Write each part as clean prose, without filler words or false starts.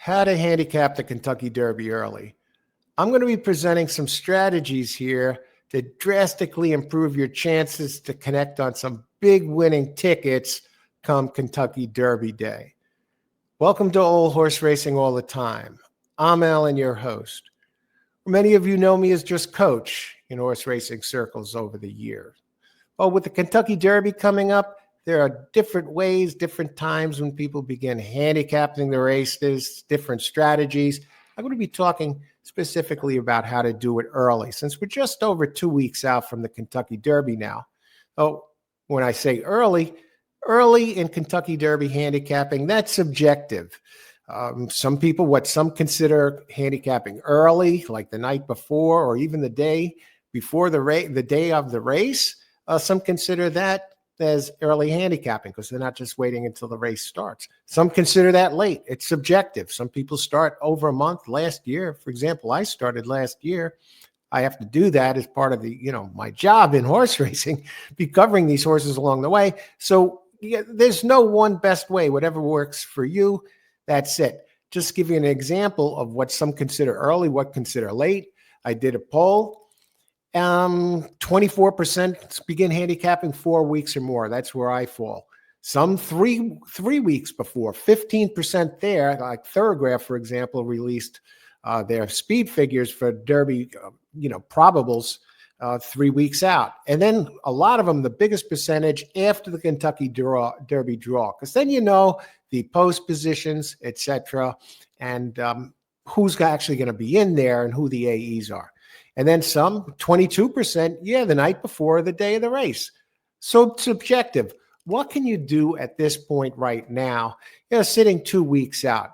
How to handicap the Kentucky Derby early. I'm going to be presenting some strategies here to drastically improve your chances to connect on some big winning tickets come Kentucky Derby Day. Welcome to Old Horse Racing All the Time. I'm Alan, your host. Many of you know me as just coach in horse racing circles over the years. Well, with the Kentucky Derby coming up, there are different ways, different times when people begin handicapping the races, different strategies. I'm going to be talking specifically about how to do it early, since we're just over 2 weeks out from the Kentucky Derby now. Oh, when I say early in Kentucky Derby handicapping, that's subjective. Some consider handicapping early, like the night before or even the day before the day of the race. Some consider that as early handicapping because they're not just waiting until the race starts. Some consider that late. It's subjective. Some people start over a month. Last year, for example, I started last year. I have to do that as part of my job in horse racing, be covering these horses along the way. So there's no one best way. Whatever works for you, that's it. Just give you an example of what some consider early, what consider late. I did a poll. 24% begin handicapping 4 weeks or more. That's where I fall. Some three weeks before, 15% there, like Thoroughgraph, for example, released their speed figures for Derby, probables 3 weeks out. And then a lot of them, the biggest percentage after the Kentucky Derby draw, because then the post positions, etc., and who's actually going to be in there and who the AEs are. And then some, 22%, the night before the day of the race. So subjective. What can you do at this point right now, sitting 2 weeks out?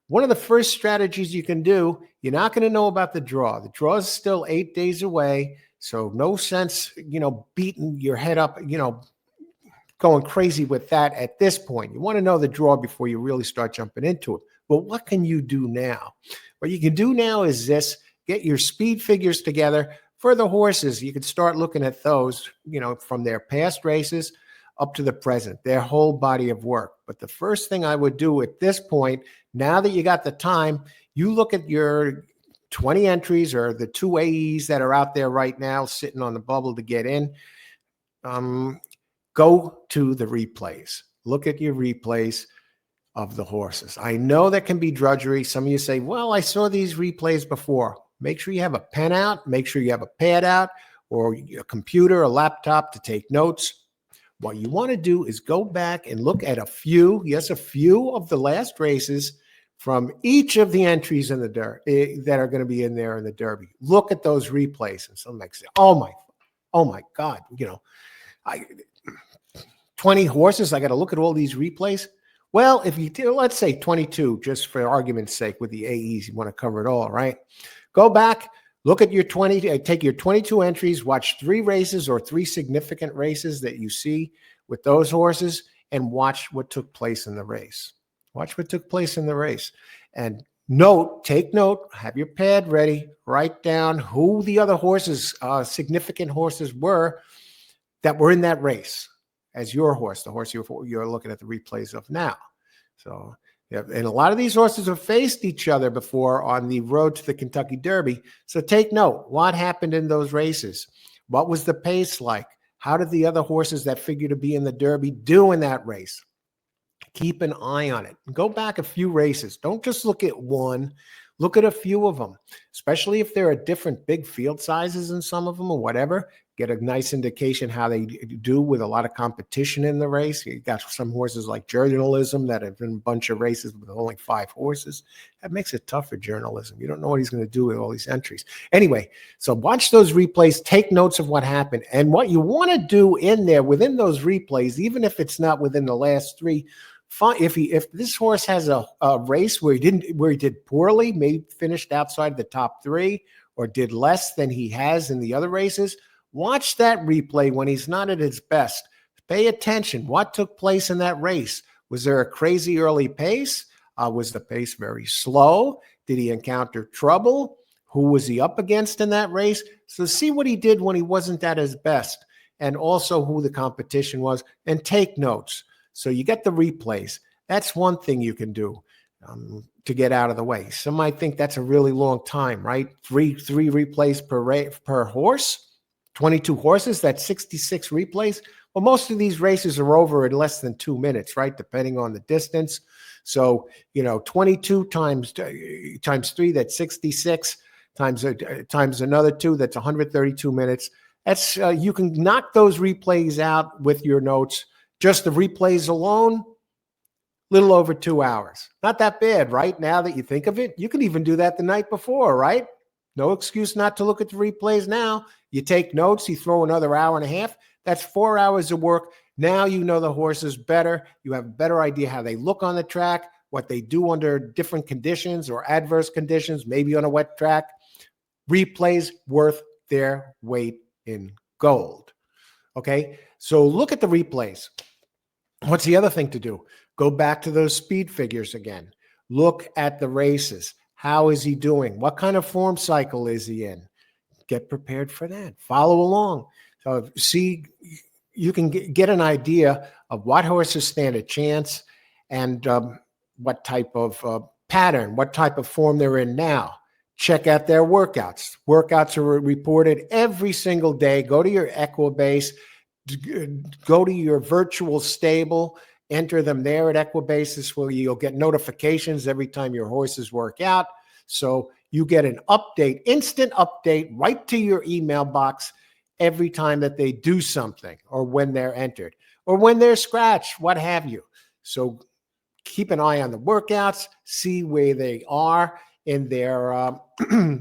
One of the first strategies you can do, you're not going to know about the draw. The draw is still 8 days away, so no sense, beating your head up, going crazy with that at this point. You want to know the draw before you really start jumping into it. Well, what can you do now? What you can do now is this. Get your speed figures together for the horses. You can start looking at those, from their past races up to the present, their whole body of work. But the first thing I would do at this point, now that you got the time, you look at your 20 entries or the 2 AEs that are out there right now sitting on the bubble to get in. Go to the replays. Look at your replays of the horses. I know that can be drudgery. Some of you say, well, I saw these replays before. Make sure you have a pen out. Make sure you have a pad out or a computer, a laptop to take notes. What you want to do is go back and look at a few of the last races from each of the entries in the Derby that are going to be in there in the Derby. Look at those replays. And some might say, oh my God, 20 horses. I got to look at all these replays. Well, if you do, let's say 22, just for argument's sake, with the AEs, you want to cover it all, right? Go back, look at your take your 22 entries, watch 3 races or 3 significant races that you see with those horses, and watch what took place in the race. Watch what took place in the race. And take note, have your pad ready, write down who the other horses, significant horses were that were in that race as your horse, the horse you're looking at the replays of now. So, and a lot of these horses have faced each other before on the road to the Kentucky Derby. So take note, what happened in those races? What was the pace like? How did the other horses that figure to be in the Derby do in that race? Keep an eye on it. Go back a few races. Don't just look at one. Look at a few of them, especially if there are different big field sizes in some of them or whatever. Get a nice indication how they do with a lot of competition in the race. You got some horses like journalism that have been a bunch of races with only 5 horses. That makes it tough for journalism. You don't know what he's going to do with all these entries. Anyway, so watch those replays, take notes of what happened. And what you want to do in there within those replays, even if it's not within the last 3, if this horse has a race where he did poorly, maybe finished outside the top 3 or did less than he has in the other races, watch that replay when he's not at his best. Pay attention. What took place in that race? Was there a crazy early pace? Was the pace very slow? Did he encounter trouble? Who was he up against in that race? So see what he did when he wasn't at his best, and also who the competition was, and take notes. So you get the replays. That's one thing you can do. to get out of the way. Some might think that's a really long time, right? Three replays per horse, 22 horses, that's 66 replays. Well, most of these races are over in less than 2 minutes, right? Depending on the distance. So, 22 times 3, that's 66, times another 2, that's 132 minutes. That's you can knock those replays out with your notes. Just the replays alone, little over 2 hours. Not that bad, right? Now that you think of it, you can even do that the night before, right? No excuse not to look at the replays now. You take notes, you throw another hour and a half. That's 4 hours of work. Now you know the horses better. You have a better idea how they look on the track, what they do under different conditions or adverse conditions, maybe on a wet track. Replays worth their weight in gold. Okay, so look at the replays. What's the other thing to do? Go back to those speed figures again. Look at the races. How is he doing? What kind of form cycle is he in? Get prepared for that. Follow along. So see, you can get an idea of what horses stand a chance and what type of pattern, what type of form they're in now. Check out their workouts. Workouts are reported every single day. Go to your Equibase, go to your virtual stable, enter them there at Equibasis where you'll get notifications every time your horses work out. So you get an update, instant update right to your email box every time that they do something or when they're entered or when they're scratched, what have you. So keep an eye on the workouts, see where they are in their,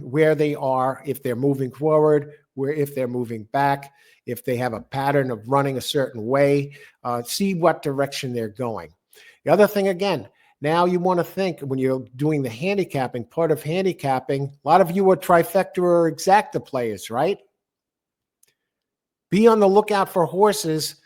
where they are, if they're moving forward, if they're moving back, if they have a pattern of running a certain way, see what direction they're going. The other thing, again, now you want to think when you're doing the handicapping, part of handicapping, a lot of you are trifecta or exacta players, right? Be on the lookout for horses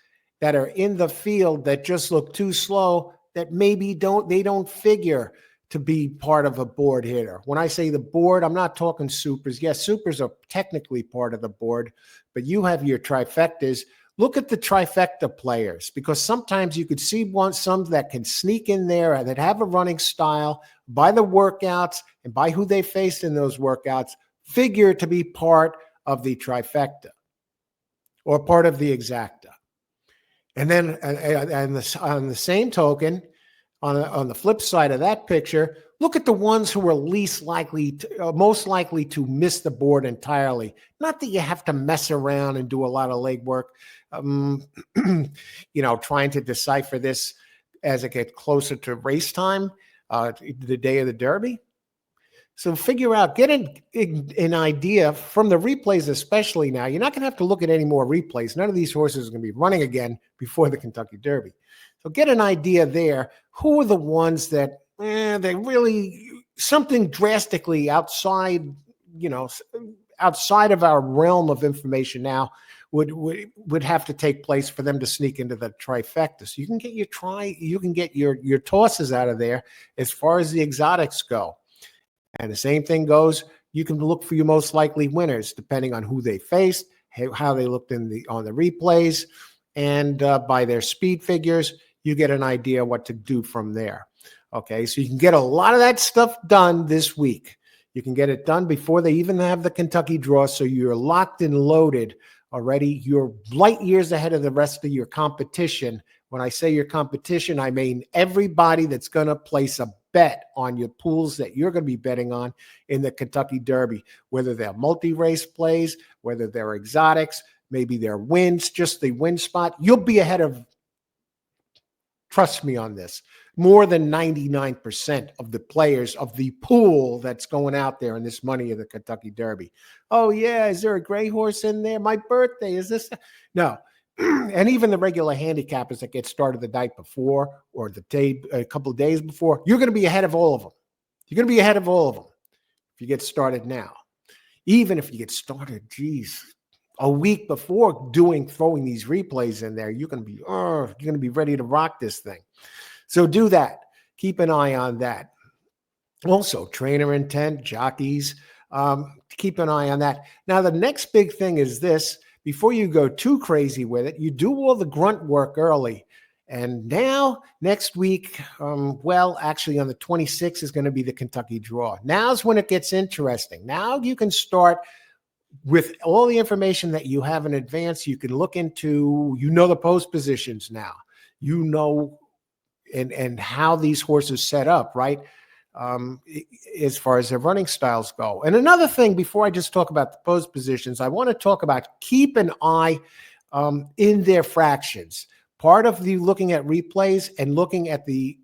that are in the field that just look too slow, that maybe they don't figure to be part of a board hitter. When I say the board, I'm not talking supers. Yes, supers are technically part of the board, but you have your trifectas. Look at the trifecta players, because sometimes you could see some that can sneak in there and that have a running style by the workouts and by who they faced in those workouts, figure to be part of the trifecta or part of the exacta. And then on the same token, on the flip side of that picture, look at the ones who are least likely, most likely to miss the board entirely. Not that you have to mess around and do a lot of legwork, trying to decipher this as it gets closer to race time, the day of the Derby. So figure out, get an idea from the replays, especially now. You're not going to have to look at any more replays. None of these horses are going to be running again before the Kentucky Derby. So get an idea there. Who are the ones that they really something drastically outside, outside of our realm of information now would have to take place for them to sneak into the trifecta. So you can get your tosses out of there as far as the exotics go. And the same thing goes, you can look for your most likely winners depending on who they faced, how they looked on the replays, and by their speed figures, you get an idea what to do from there. Okay, so you can get a lot of that stuff done this week. You can get it done before they even have the Kentucky draw, so you're locked and loaded already. You're light years ahead of the rest of your competition. When I say your competition, I mean everybody that's going to place a bet on your pools that you're going to be betting on in the Kentucky Derby, whether they're multi-race plays, whether they're exotics, maybe they're wins, just the win spot. You'll be ahead of, trust me on this, more than 99% of the players of the pool that's going out there in this money of the Kentucky Derby. Oh, yeah, is there a gray horse in there? My birthday, is this? No. And even the regular handicappers that get started the night before or a couple of days before, you're going to be ahead of all of them. You're going to be ahead of all of them if you get started now. Even if you get started, a week before throwing these replays in there, you're going to be ready to rock this thing. So do that. Keep an eye on that. Also, trainer intent, jockeys, keep an eye on that. Now, the next big thing is this. Before you go too crazy with it, you do all the grunt work early. And now next week, well, actually on the 26th is going to be the Kentucky draw. Now's when it gets interesting. Now you can start with all the information that you have in advance. You can look into, the post positions now, and how these horses set up, right? As far as their running styles go. And another thing, before I just talk about the post positions, I want to talk about keep an eye in their fractions. Part of the looking at replays and looking at the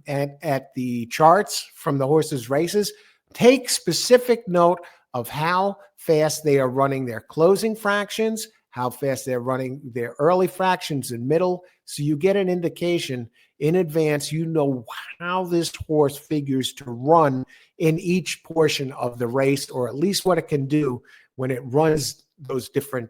at the charts from the horses' races, take specific note of how fast they are running their closing fractions, how fast they're running their early fractions and middle, so you get an indication in advance, how this horse figures to run in each portion of the race, or at least what it can do when it runs those different,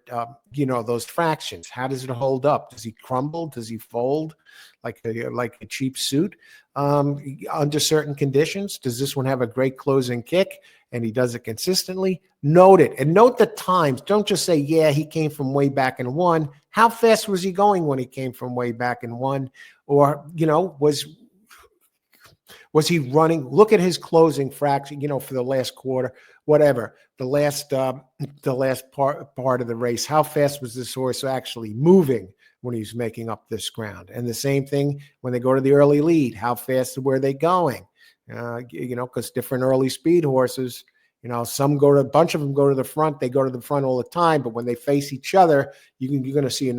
those fractions. How does it hold up? Does he crumble? Does he fold like a cheap suit under certain conditions? Does this one have a great closing kick and he does it consistently? Note it, and note the times. Don't just say, yeah, he came from way back in one. How fast was he going when he came from way back in one? Or, was he running? Look at his closing fraction, for the last quarter, whatever, the last part of the race. How fast was this horse actually moving when he's making up this ground? And the same thing when they go to the early lead. How fast were they going? Because different early speed horses, a bunch of them go to the front. They go to the front all the time, but when they face each other, you're going to see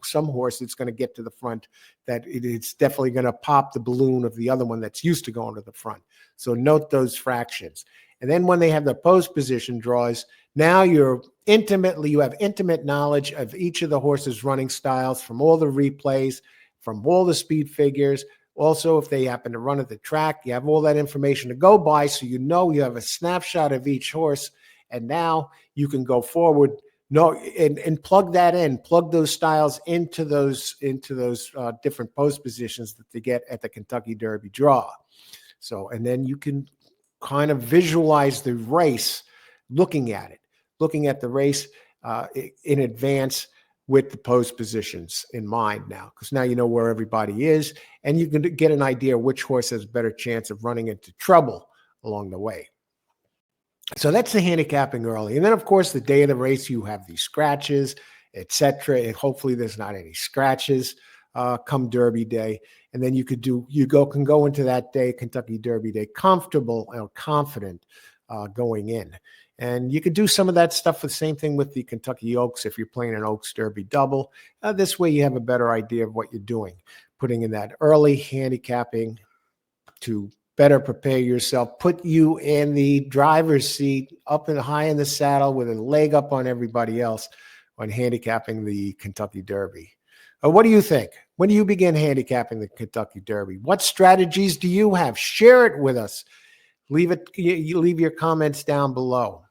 some horse that's going to get to the front, that it's definitely going to pop the balloon of the other one that's used to going to the front. So note those fractions. And then when they have the post position draws, now you have intimate knowledge of each of the horses' running styles from all the replays, from all the speed figures. Also, if they happen to run at the track, you have all that information to go by, so you have a snapshot of each horse, and now you can go forward and plug that in, plug those styles into those different post positions that they get at the Kentucky Derby draw. So, and then you can kind of visualize the race, looking at the race in advance, with the post positions in mind now, because now you know where everybody is, and you can get an idea which horse has a better chance of running into trouble along the way. So that's the handicapping early. And then, of course, the day of the race, you have these scratches, etc. And hopefully there's not any scratches come Derby day. And then you can go into that day, Kentucky Derby day, comfortable and confident going in. And you could do some of that stuff, the same thing with the Kentucky Oaks if you're playing an Oaks Derby double. This way you have a better idea of what you're doing, putting in that early handicapping to better prepare yourself, put you in the driver's seat, up and high in the saddle with a leg up on everybody else when handicapping the Kentucky Derby. What do you think? When do you begin handicapping the Kentucky Derby? What strategies do you have? Share it with us. Leave your comments down below.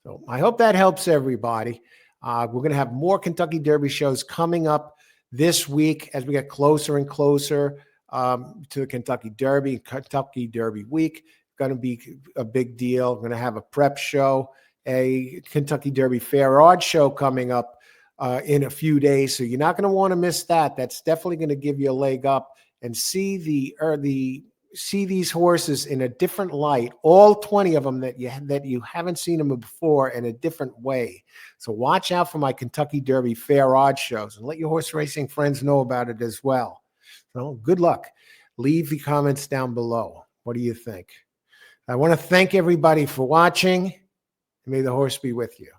So I hope that helps everybody. We're going to have more Kentucky Derby shows coming up this week as we get closer and closer to the Kentucky Derby week. Going to be a big deal. We're going to have a prep show, a Kentucky Derby fair odds show coming up in a few days. So you're not going to want to miss that. That's definitely going to give you a leg up and see these horses in a different light, all 20 of them that you haven't seen them before, in a different way. So watch out for my Kentucky Derby fair odds shows, and let your horse racing friends know about it as well. So good luck. Leave the comments down below. What do you think? I want to thank everybody for watching. May the horse be with you.